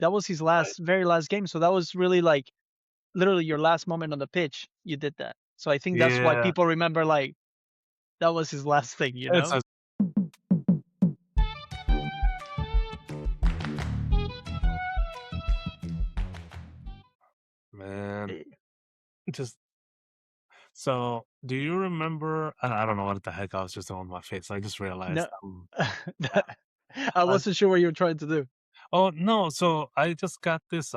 That was his Right. very last game. So that was really like literally your last moment on the pitch. You did that. So I think that's why Yeah. people remember like that was his last thing, you It's know? a man. Eh, Just so do you remember I don't know what the heck I was just doing with my face. I just realized No, uh, I uh, wasn't sure what you were trying to do. oh no, so I just got this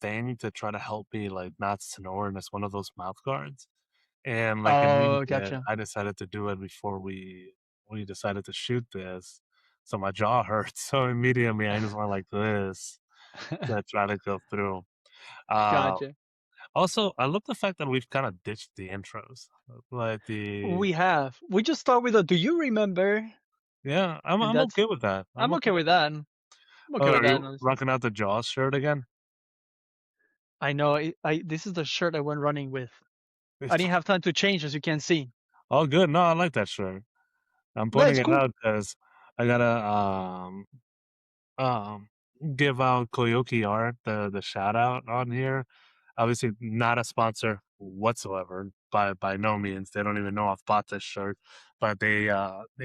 thing to try to help me like not snore and it's one of those mouth guards. And like Oh, immediately gotcha. I decided to do it before we decided to shoot this. So my jaw hurts. So immediately I just went like this to try to go through. Uh Gotcha. Also, I love the fact that we've kind of ditched the intros. Like We have. We just start with a "Do you remember?" yeah, And I'm that's okay with that. I'm I'm okay okay with with that. that. I'm okay Oh, with are that, you honestly. rocking out the Jaws shirt again? I know I this is the shirt I went running with. I didn't have time to change, as you can see. Oh, good. No, I like that shirt. I'm No, pointing it's it cool. out because I gotta um give out Koyoki Art the shout out on here. Obviously, not a sponsor whatsoever. By no means. They don't even know I've bought this shirt, but they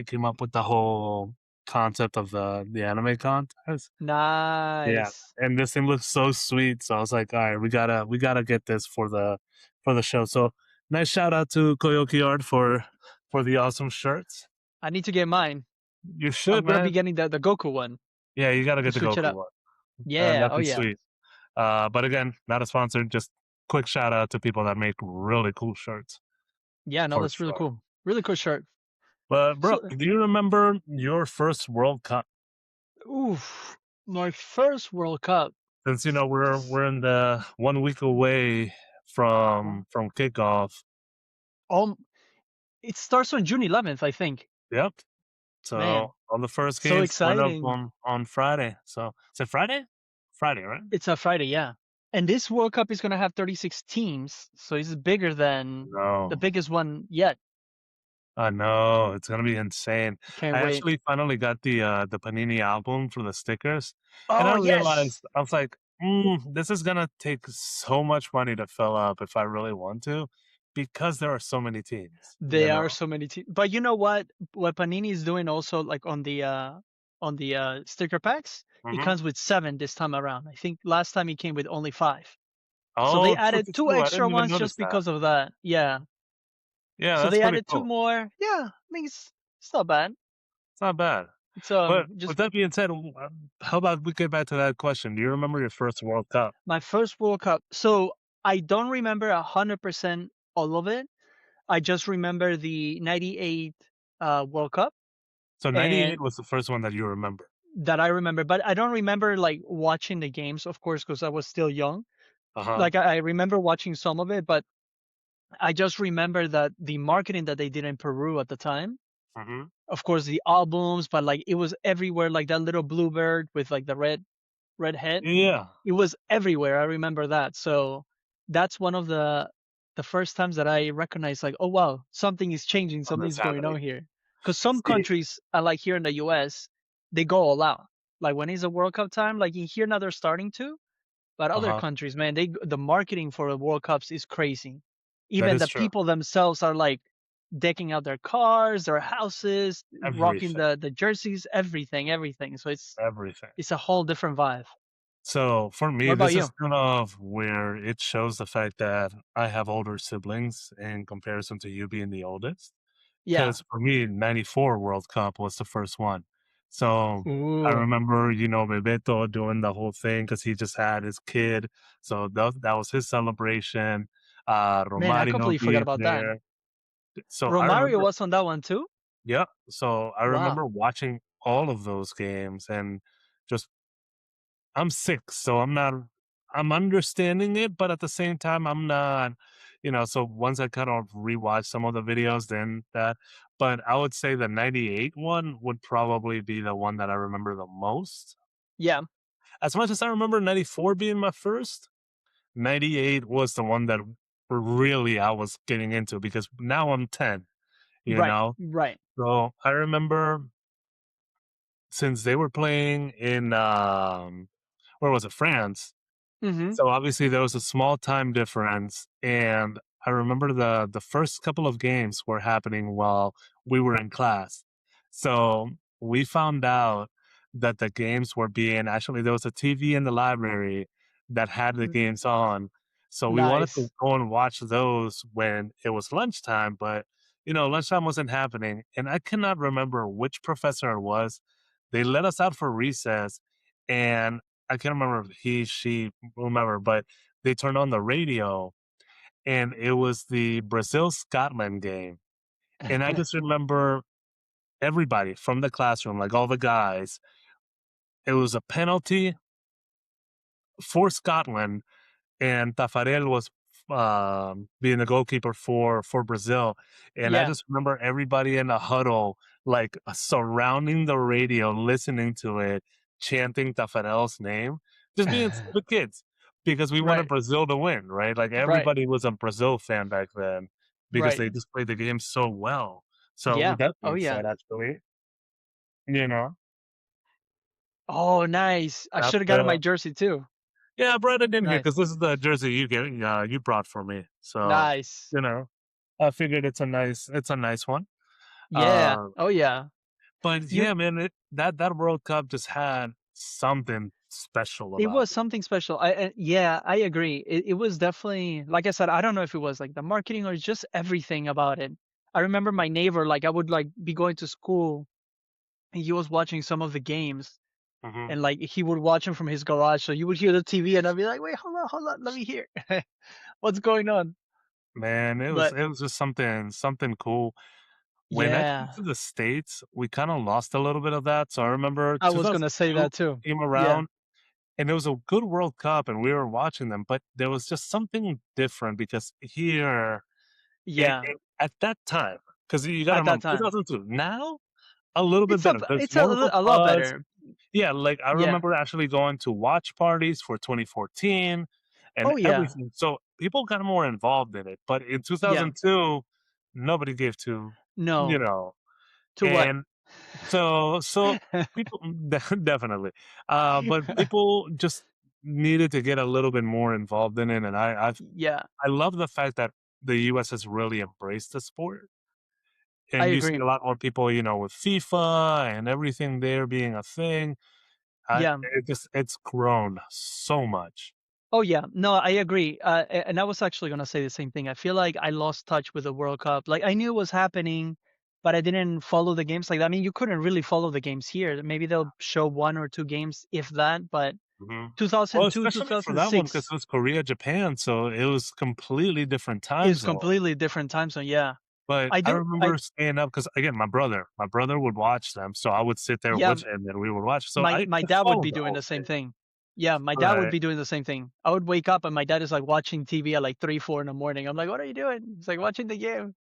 came up with the whole concept of the anime contest. Yeah, Nice. and this thing looks so sweet. So I was like, all right, we gotta get this for the show. So nice shout out to Koyoki Art for the awesome shirts. I need to get mine. You I'm should, gonna be man. getting the Goku one Yeah, you gotta to get the switch it Goku up. one. Yeah. That'd Oh, be yeah. sweet. But again, not a sponsor. Just quick shout out to people that make really cool shirts Yeah, no, for that's really sure. cool. Really cool shirt. But bro, So, do you remember your first World Cup? oof, my first World Cup. Since you S know we're in the 1 week away from kickoff. um, it starts on June 11th, I think. Yep. So Man, all the first so games going up exciting. on Friday. So is it Friday? Friday, right? It's a Friday, yeah. And this World Cup is gonna have 36 teams, so it's bigger than the No. biggest one yet. I know, it's gonna be insane. Can't I wait. actually finally got the Panini album for the stickers, and Oh, I yes! realized I was like, "This is gonna take so much money to fill up if I really want to, because there are so many teams." You There are know? so many teams. But you know what? What Panini is doing also, like, on the, sticker packs, it Mhm. comes with 7 this time around. I think last time it came with only 5. So they Oh, true, added true, 2 true. I extra didn't even ones just notice that. because of that. Yeah. Yeah, So that's they pretty added 2 cool. more. Yeah, I mean, it's not bad. It's not bad. It's, But with just that being said, how about we get back to that question? Do you remember your first World Cup? my first World Cup. So I don't remember 100% all of it. I just remember the '98 World Cup, So '98 and was the first one that you remember. that I remember. But I don't remember like watching the games, of course, because I was still young. Uh-huh. Like I remember watching some of it, but I just remember that the marketing that they did in Peru at the time. Mhm. Of course, the albums, but like it was everywhere. Like that little bluebird with like the red head. Yeah. It was everywhere. I remember that. So that's one of the first times that I recognized like, oh wow, something is changing, Something's something's going happening. on here. Because some See countries, like here in the US, they go all out. Like when it's a World Cup time, like in here now they're starting to, but other uh-huh. countries, man, the marketing for the World Cups is crazy. That Even is the true. people themselves are like decking out their cars, their houses, rocking Everything. the jerseys, everything, everything. So Everything. it's a whole different vibe. So for What me, about this is you? kind of where it shows the fact that I have older siblings in comparison to you being the oldest. Yeah. Because for me, '94 World Cup was the first one. So I Ooh. remember, Bebeto doing the whole thing because he just had his kid. So that was his celebration. Man, I Romario completely forgot being about that. there. So I Romario remember, was on that one too? yeah. So I Wow. remember watching all of those games and just I'm 6, so I'm understanding it, but at the same time, I'm not, so once I kind of rewatch some of the videos, then that but I would say the '98 one would probably be the one that I remember the most. Yeah. As much as I remember '94 being my first, '98 was the one that really I was getting into because now I'm 10, you Right. know? Right. So I remember since they were playing in where was it? France. Mhm. So obviously there was a small time difference, and I remember the first couple of games were happening while we were in class. So we found out that the games were being actually there was a TV in the library that had the Mm, games on. So we wanted to nice. go and watch those when it was lunchtime, but lunchtime wasn't happening. And I cannot remember which professor it was. They let us out for recess, and I can't remember if he, she, whomever, but they turned on the radio and it was the Brazil Scotland game. And I just remember everybody from the classroom, like all the guys, it was a penalty for Scotland, and Tafarel was being the goalkeeper for Brazil. And I Yeah. just remember everybody in a huddle, like surrounding the radio, listening to it, chanting Tafarel's name, just being stupid kids because we wanted Right. Brazil to win, right? Like Right. everybody was a Brazil fan back then because Right. they just played the game so well. So Yeah. with that Oh, being yeah. said, actually, you know, Oh, nice. I should have gotten my after jersey too. yeah, I brought it in here Nice. because this is the jersey you brought for me. So, Nice. you know, I figured it's a nice one. Yeah. Uh, Oh, yeah. but You yeah, man, that World Cup just had something special It about was it. something special. Yeah, I agree. It was definitely, like I said, I don't know if it was like the marketing or just everything about it. I remember my neighbor, like I would like be going to school and he was watching some of the games Mhm. and like he would watch them from his garage. So you would hear the TV and I'd be like, wait, hold on, let me hear what's going on. Man, it was But it was just something cool. When I came yeah, to the States, we kinda lost a little bit of that. So I remember I was gonna say 2002 that too. came Yeah, around, and it was a good World Cup, and we were watching them, but there was just something different because here yeah. at that time, because you gotta At that remember, time, 2002, now, a little bit better. There's it's more of a a lot buzz. better. Yeah, like, I Yeah. remember actually going to watch parties for 2014 and Oh yeah. everything, so people got more involved in it, but in Yeah. 2002, nobody gave to, you No. know, To what? and so people definitely, but people just needed to get a little bit more involved in it, and Yeah, I love the fact that the US has really embraced the sport, I and you see agree. a lot more people, with FIFA and everything there being a thing. Yeah. It's grown so much. Oh, yeah. No, I agree. And I was actually gonna say the same thing. I feel like I lost touch with the World Cup. Like I knew it was happening, but I didn't follow the games like that. I mean, you couldn't really follow the games here. Maybe they'll show one or two games, if that. But Mhm. Well, 2002, especially for that one because 2006 it was Korea, Japan, so it was completely different time is zone. completely different time zone. Yeah, But I I do. remember staying up because again, my brother would watch them, so I would sit there Yeah, with him and we would watch. So my I dad would followed be the doing whole the same thing. thing. Yeah, my dad would Right. be doing the same thing. I would wake up and my dad is like watching TV at like 3, 4 in the morning. I'm like, what are you doing? He's like watching the game.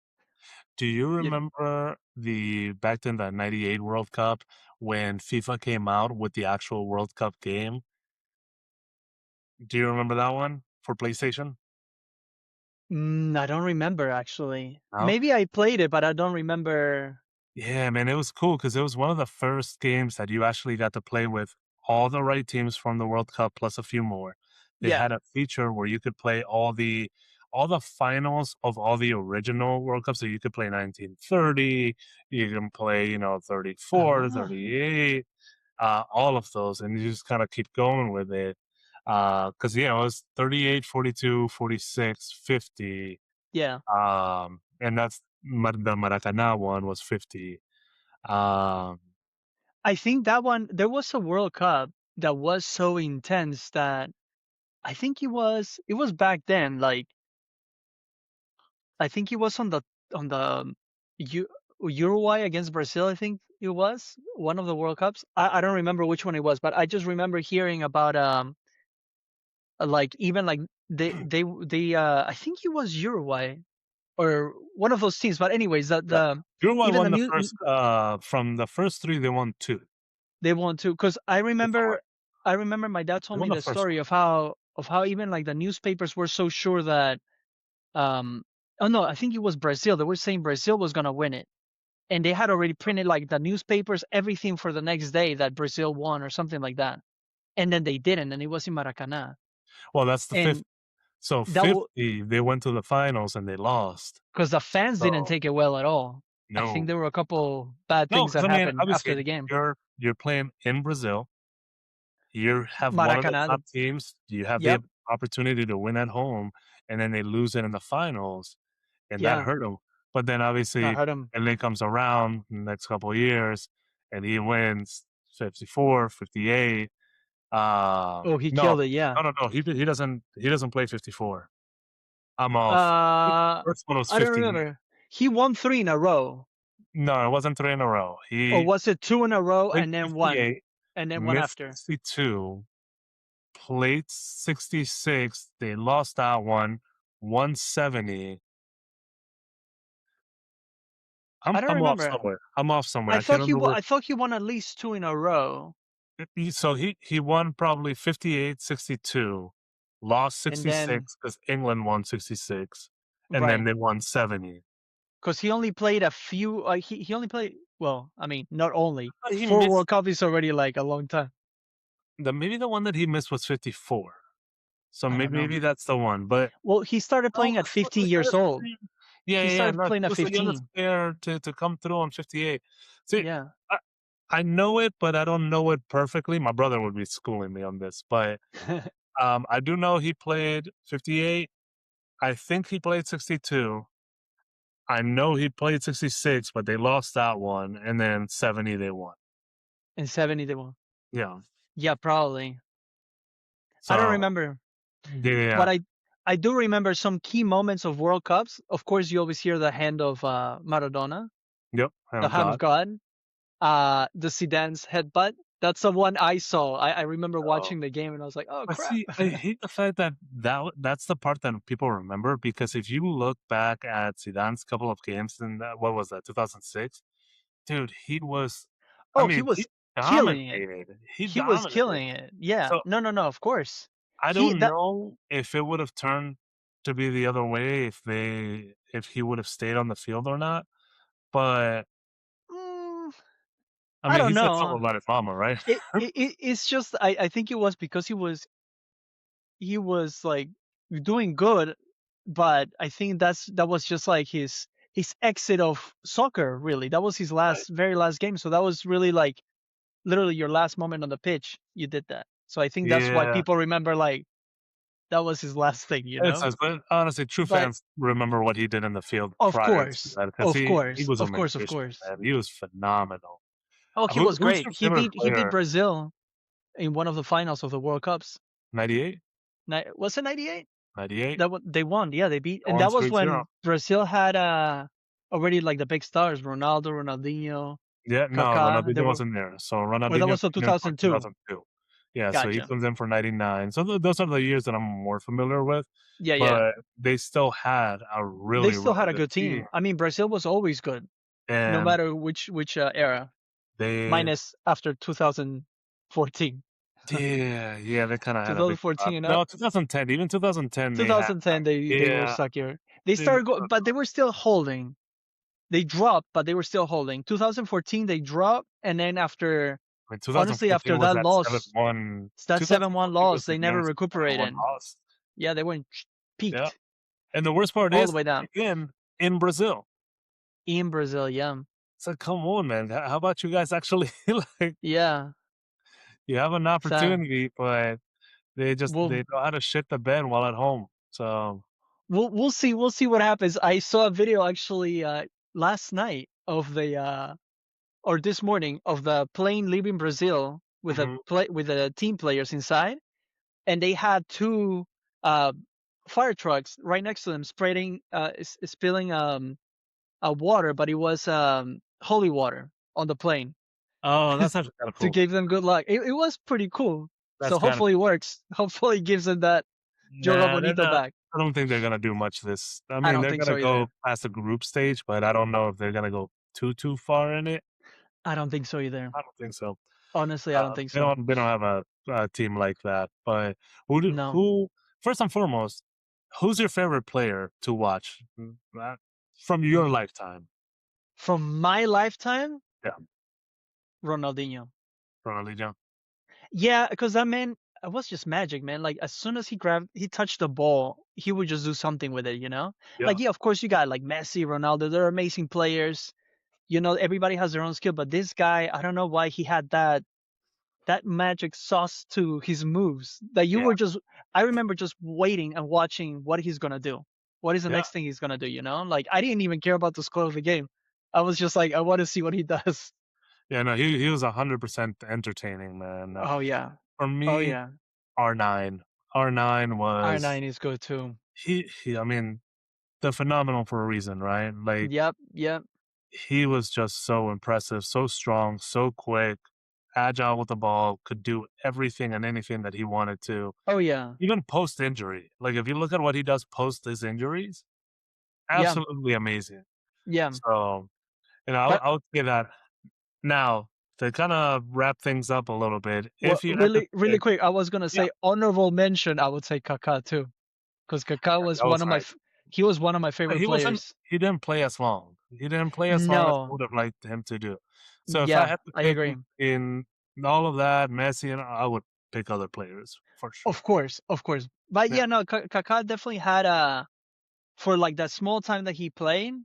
Do you You know. remember the back then the '98 World Cup when FIFA came out with the actual World Cup game? Do you remember that one for PlayStation? I don't remember actually. No? Maybe I played it, but I don't remember. Yeah, man, it was cool because it was one of the first games that you actually got to play with all the right teams from the World Cup plus a few more. They Yeah. had a feature where you could play all the finals of all the original World Cups. So you could play 1930, you can play, 34, Ah, 38, all of those, and you just kind of keep going with it. Because it was 38, 42, 46, 50. yeah. And that's the Maracanã one was 50. Um, I think that one there was a World Cup that was so intense that I think it was back then. Like I think it was on the U, Uruguay against Brazil. I think it was one of the World Cups. I don't remember which one it was, but I just remember hearing about like even like I think it was Uruguay or one of those teams. But anyways, yeah. the Uruguay even the won the new first, from the first 3, they won 2. they want to because If I'm right. I remember my dad They told won me the the first story one. of how even like the newspapers were so sure that um oh no, I think it was Brazil. They were saying Brazil was gonna win it. And they had already printed like the newspapers, everything for the next day that Brazil won or something like that. and then they didn't, and it was in Maracanã, Well, that's the fifth. and So that was 50, they went to the finals and they lost. because the fans didn't So take it well at all. I think no, there were a couple bad no, things because that I mean, happened after obviously, the game. you're playing in Brazil. You have one of the Maracanã, top teams. You have the yep, opportunity to win at home, and then they lose it in the finals, and that yeah, hurt him. But then that obviously, hurt him. LA comes around in the next couple of years, and he wins 54, 58. Oh, he No, killed it, yeah. no. He doesn't play 54. I'm off. Uh, First one was I don't 58. remember. He won 3 in a row, No, it wasn't 3 in a row. or He was it 2 in a row played and then 1, 58, and then 1 missed after? 62, played 66. They lost that one, 170. I I'm don't I'm off remember. somewhere. I'm off somewhere. I can't remember. I thought he won at least 2 in a row, So he won probably 58, 62, lost and then 66 because England won 66, and then right, they won 70. because he only played a few, he only played well, I mean, not only, But he 4 World missed Cup is already, like, a long time. maybe the one that he missed was 54. So I don't know. maybe that's the one. But Well, he started no, playing at he 15 was the years youngest old. player. Yeah, He yeah, yeah. started No, playing he at was the youngest 15. player to come through on 58. See, Yeah. I I know it, but I don't know it perfectly. My brother would be schooling me on this, but I do know he played 58. I think he played 62. I know he played 66, but they lost that one, and then 70 they won. In 70 they won. Yeah. Yeah, probably. I don't So remember, yeah, but I do remember some key moments of World Cups. Of course, you always hear the hand of, Maradona, yep. the Oh hand of God. God. The Zidane's headbutt. That's the one I saw. I remember Oh. watching the game and I was like, "Oh, But crap." see, I hate the fact that that's the part that people remember because if you look back at Zidane's couple of games in what was that 2006, dude, he was. I Oh, he mean, he was killing it. dominated. He He was dominated. killing it. Yeah. So No, no, no, of course. I He don't that know if it would have turned to be the other way if he would have stayed on the field or not. But mm, I I mean, don't he said something know. about his mama, right? It's just I think it was because he was, like, doing good, but I think that was just, like, his exit of soccer, really. That was his Right. very last game, so that was really, like, literally your last moment on the pitch, you did that. So I think that's why Yeah. people remember, like, that was his last thing, you It know? says, but honestly, true But fans remember what he did in the field of prior to course, that because of he course, was a of course, of magician, course. man. He was phenomenal. Oh, he was Who's great. your favorite He beat player? Brazil in one of the finals of the World Cups. 98? Was it 98? 98? That they won. Yeah, they beat, They and won that was 3-0. when Brazil had already like the big stars, Ronaldo, Ronaldinho, Yeah, no, Kaká. They Ronaldinho were, wasn't there. So or that Ronaldinho was in came in for 2002. 2002. Yeah, so he Gotcha. comes in for 99. So those are the years that I'm more familiar with, Yeah, yeah. but they still had a They really, still really had a good good team. team. I mean, Brazil was always good, no And matter which era, they minus after 2014. yeah, yeah, they kinda had a big drop. 2014 and up. No, 2010, even 2010, they had 2010 they were yeah, suckier. They they started but they were still holding. They dropped, but they were still holding. 2014 they dropped, and then after, I mean, honestly, 2014 after was that that loss, 7-1. that 7-1 2014 was loss, the they never year 7-1 recuperated. loss. Yeah, they went Yeah, peaked and the worst part all the is, way down again, in Brazil. in Brazil. Yeah, It's like, "Come on, man. How about you guys actually, like, yeah. you have an So opportunity, but we'll they know how to shit the bed while at home." So we'll see what happens. I saw a video actually last night of the or this morning of the plane leaving Brazil with mhm. the team players inside, and they had two uh, fire trucks right next to them, spraying, spilling water, but it was holy water on the plane Oh, that's actually kinda to cool. give them good luck. It was pretty cool. That's So kinda hopefully it cool. works. Hopefully it gives them that Joga Nah, they're Bonito not. back. I don't think they're gonna do much I I mean, don't they're think gonna so go either. past the group stage, but I don't know if they're gonna go too far in it. I don't think so either. I don't think so. Honestly, I don't think so. They don't have a team like that. But No. who first and foremost, who's your favorite player to watch from your lifetime? From my lifetime, Yeah, Ronaldinho. Ronaldinho. Yeah, because that man, it was just magic, man. Like as soon as he touched the ball, he would just do something with it, you know? Yeah, Like, yeah, of course you got like Messi, Ronaldo, they're amazing players. You know, everybody has their own skill, but this guy, I don't know why he had that magic sauce to his moves that you yeah, were just I remember just waiting and watching what he's gonna do. What is the yeah, next thing he's gonna do, you know? Like I didn't even care about the score of the game. I was just like, I want to see what he does. yeah. No, he was 100% entertaining, man. Oh yeah. For Oh me, yeah. R9. R9 was R9 is good too. he. I mean, they're phenomenal for a reason, right? Like Yep, yep. he was just so impressive, so strong, so quick, agile with the ball, could do everything and anything that he wanted to, Oh yeah. even post injury. Like if you look at what he does post his injuries, Yeah. absolutely amazing. Yeah. So, But I would say that now to kind of wrap things up a little bit, well, if you had to really really pick, quick, I was gonna yeah, say honorable mention, I would say Kaká too. Because Kaká was that one was of right. he was one of my But favorite he wasn't. players. He didn't play as long. He didn't play as long as I No. would have liked him to do. So if I Yeah, had to I pick agree. in all of that, Messi, and I would pick other players for sure. Of course, of course. But Yeah. yeah, no, Kaká definitely had a for like that small time that he played.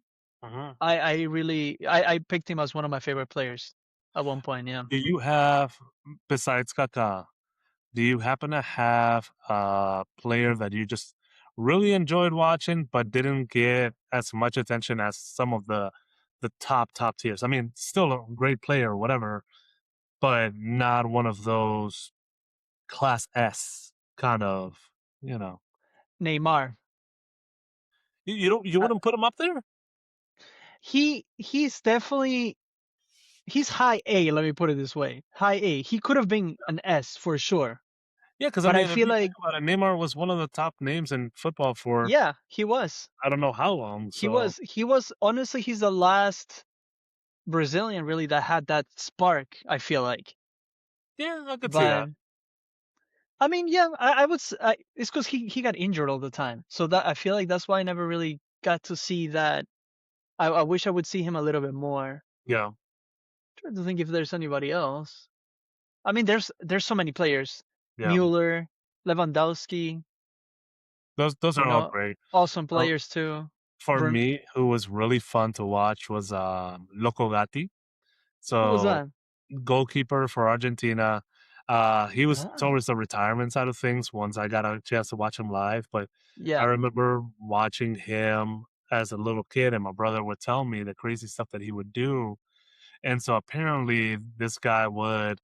Mhm. I really I picked him as one of my favorite players at one point. Yeah, Do you have, besides Kaká, do you happen to have a player that you just really enjoyed watching, but didn't get as much attention as some of the top tiers? I mean, still a great player, whatever, but not one of those class S kind of, you know. Neymar. You don't you Uh, wouldn't put him up there? he's definitely he's high A. Let me put it this way, high A. He could have been an S for sure, Yeah, because I but I mean, if feel you think like about it, Neymar was one of the top names in football for yeah, he was. I don't know how long. So He was honestly he's the last Brazilian really that had that spark. I feel like, yeah, I could see but that. I mean, yeah, I would. It's because he got injured all the time, so that I feel like that's why I never really got to see that. I wish I would see him a little bit more. Yeah, Trying to think if there's anybody else. I mean, there's so many players. yeah. Mueller, Lewandowski, Those you are all know, great. awesome Uh, players too. for Verm- me, who was really fun to watch was Loco Gatti. who was So that? goalkeeper for Argentina. He was Ah, towards the retirement side of things once I got a chance to watch him live. But I yeah. remember watching him as a little kid, and my brother would tell me the crazy stuff that he would do. And so apparently, this guy would,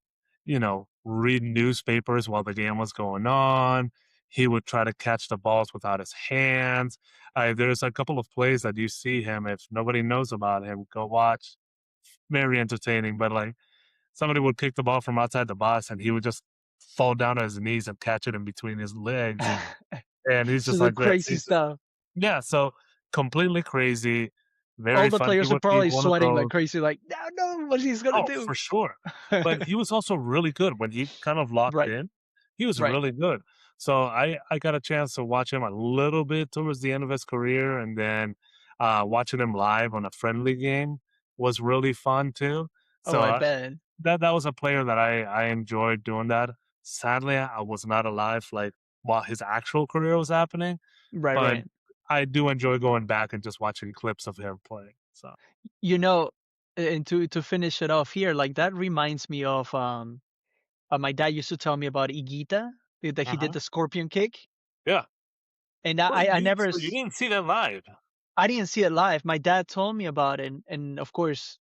read newspapers while the game was going on. He would try to catch the balls without his hands. There's a couple of plays that you see him. If nobody knows about him, go watch. Very entertaining, but like somebody would kick the ball from outside the box and he would just fall down on his knees and catch it in between his legs. And he's So just the like this. crazy He's just, stuff. yeah, so completely crazy, All very the fun. He players are would be probably one of sweating like those. crazy, like, no, no, what he's gonna Oh, do. for sure. But he was also really good when he kind of locked Right, in. He was right. really good. So I got a chance to watch him a little bit towards the end of his career, and then watching him live on a friendly game was really fun too. Oh, So I bet. that was a player that I enjoyed doing that. Sadly, I was not alive like while his actual career was happening, Right, but right. I do enjoy going back and just watching clips of him playing. So You know, and to finish it off here, like that reminds me of my dad used to tell me about Igita, that he did uh the scorpion kick, yeah. and Wait, I never you didn't see that live? I didn't see it live. My dad told me about it, and of course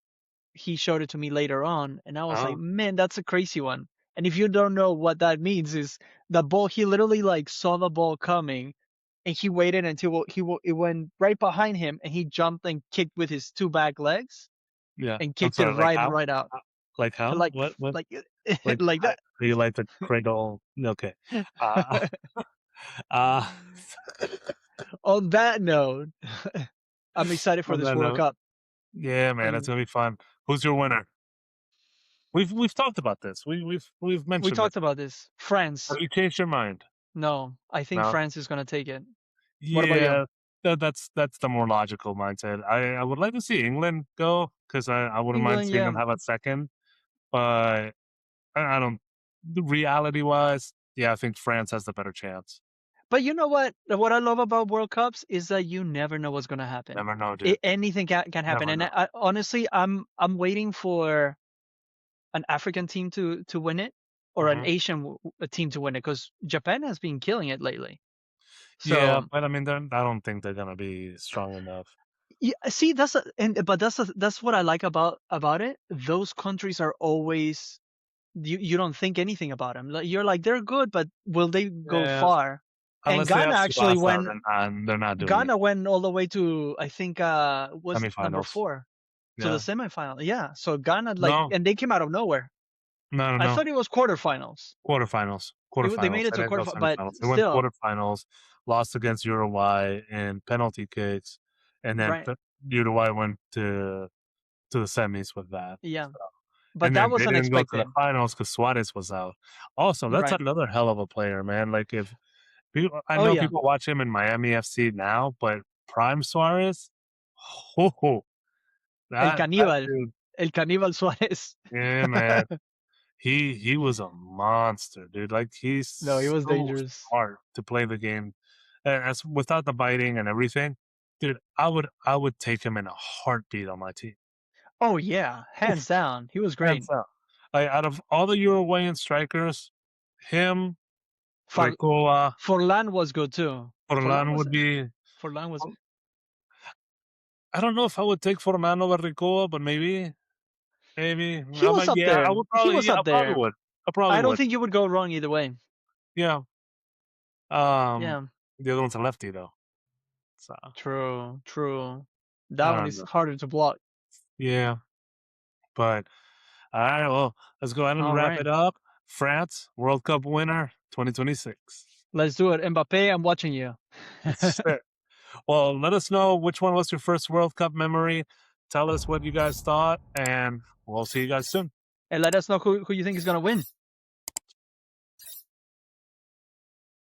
he showed it to me later on, and I was like, Uh-huh. man, that's a crazy one. And if you don't know what that means, is the ball he literally like saw the ball coming, and he waited until it went right behind him, and he jumped and kicked with his two back legs Yeah. and I'm kicked it sorry, like how? right out, Ho like how? like What? like Like, like how that. do you like the cradle? Okay. Uh, uh, On that note, I'm excited for on this that World note, Cup. yeah, I man, it's mean, gonna be fun. Who's your winner? We've talked about this. We've we mentioned it. talked about this. Have France. you changed your mind? No, I think No? France is gonna take it. What about you? Yeah, that's the more logical mindset. I would like to see England go because I wouldn't mind England, seeing them yeah. have a second, but I don't. reality wise, yeah, I think France has the better chance. But you know what? What I love about World Cups is that you never know what's gonna happen. Never know, dude. Anything can happen, Never and know. honestly, I'm waiting for an African team to win it or an Hmm. Asian team to win it because Japan has been killing it lately. Yeah, So but I mean, I don't think they're gonna be strong enough. yeah, see, that's what I like about it. Those countries are always you don't think anything about them. Like, you're like they're good, but will they go Yeah, far? And unless they have Subasa, they're not doing it. Ghana went all the way to I think was number Semifinals. 4 to the Yeah. semifinal. Yeah, so Ghana like No, and they came out of nowhere. no, no, I no. thought it was quarterfinals. Quarterfinals. They Quarterfinals. made it They to didn't go quarterfinal, but semifinals. They went still, quarterfinals, lost against Uruguay in penalty kicks, and then right? Uruguay went to the semis with that. Yeah, So, but and that then was they didn't go to the unexpected, finals because Suarez was out. Also, that's right? another hell of a player, man. Like if people, I Oh know yeah, people watch him in Miami FC now, but prime Suarez, oh, that dude, El Caníbal Suárez. yeah, man. He was a monster, dude. Like he's No, he was so dangerous. smart to play the game, and as without the biting and everything, dude. I would take him in a heartbeat on my team. Oh yeah, Oof, hands down, he was hands great. down. Like out of all the Uruguayan strikers, him, For Recoba, Forlan was good too. Forlan Forlan was would be. Forlan was I don't know if I would take Forlan over Recoba, but maybe. he was up Yeah, I there. would He probably. was Yeah, I up probably there. would. I probably I don't would. think you would go wrong either way. Yeah. Um, Yeah, the other one's a lefty though, so true, true. That I one don't is know. harder to block. Yeah, but all right. Well, let's go ahead and All wrap right, it up. France World Cup winner 2026. let's do it. Mbappe, I'm watching you. Yes, sir. Well, let us know which one was your first World Cup memory. Tell us what you guys thought, and we'll see you guys soon. And let us know who you think is gonna win.